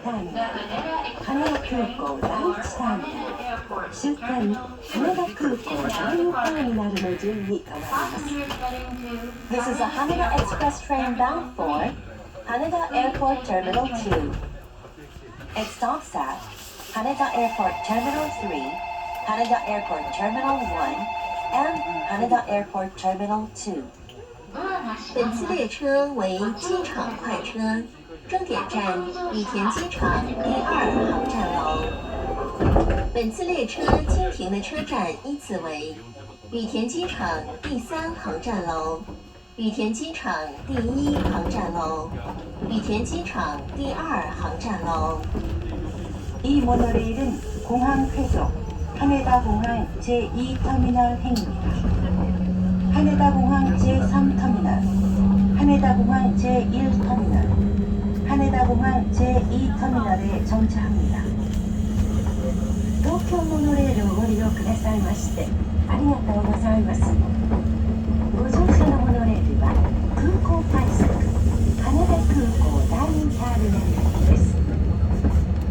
ターミナル、羽田空港第1ターミナル、終点羽田空港第2ターミナルの順に変わります。This is a Haneda Express train bound for Haneda Airport Terminal 2. It stops at Haneda Airport Terminal 3, Haneda Airport Terminal 1, and Haneda Airport Terminal 2. 本次列车为机场快车，终点站羽田机场第2航站楼。本次列车经停的车站依次为羽田机场第3航站楼、羽田機場第1航站楼、羽田機場第2航站楼。 이 모노레일은 공항 쾌속 하네다 공항 제2터미널 행입니다. 하네다 공항 제3터미널, 하네다 공항 제1터미널, 하네다 공항 제2터미널에 정차합니다. 東京モノレールをご利用くださいましてありがとうございます。ご乗車のモノレールは空港快速羽田空港第2ターミナル行きです。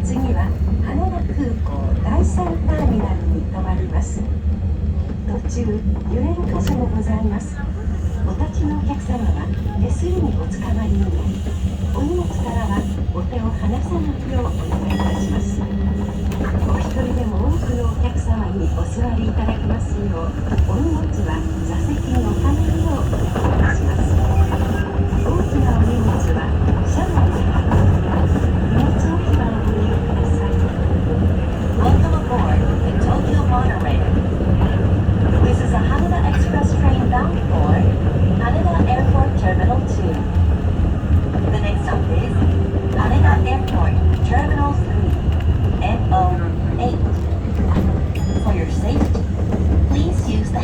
次は羽田空港第3ターミナルに停まります。途中揺れる箇所もございます。お立ちのお客様は手すりにおつかまりになり、お荷物からはお手を離さないようお願いいたします。お一人でも多くのお客様にお座りいただきますよう、お荷物は座席に置かないようお願いいたします。大きなお荷物は車内で運び、荷物置き場をご利用ください。Welcome aboard the Tokyo Monorail. This is a Haneda Express train bound for Haneda Airport Terminal 2. The next stop is Haneda Airport Terminal 3, NO8. For your safety, please use the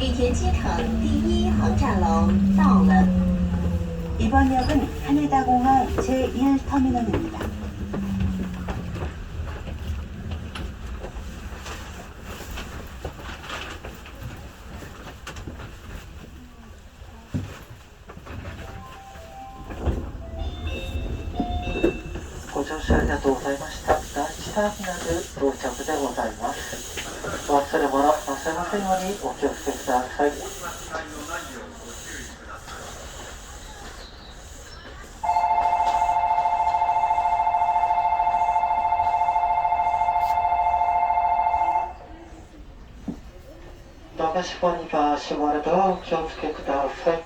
羽田机场第1航站楼到了。 이번 역은 하네다공항 제1터미널입니다. 고정시ありがとうございました。第1ターミナル到着でございます。お忘れ物なさいませんようにお気をつけください。ドアシフォンが閉まるドアをお気をつけください。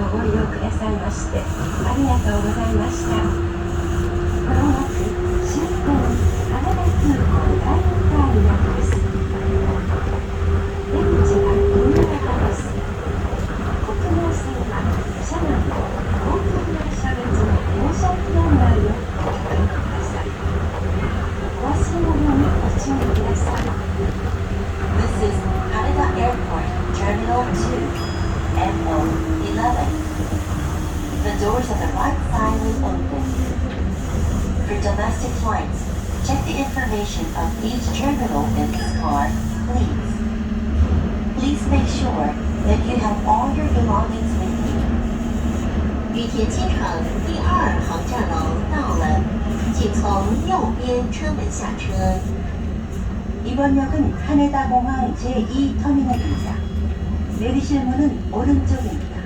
ご利用くださいましてありがとうございました。まもなく終点羽田空港第2ターミナルです。出口は右側です。国内線は車内の航空会社別の乗車案内をご確認ください。お忘れ物にご注意ください。 This is Haneda Airport Terminal 2 MO11. The doors on the right side will open. For domestic flights, check the information of each terminal in this car, please. Please make sure that you have all your belongings with you. 羽田机场第2航站楼到了，请从右边车门下车。 이번 역은 하네다공항 제2터미널입니다. 내리실 문은 오른쪽입니다.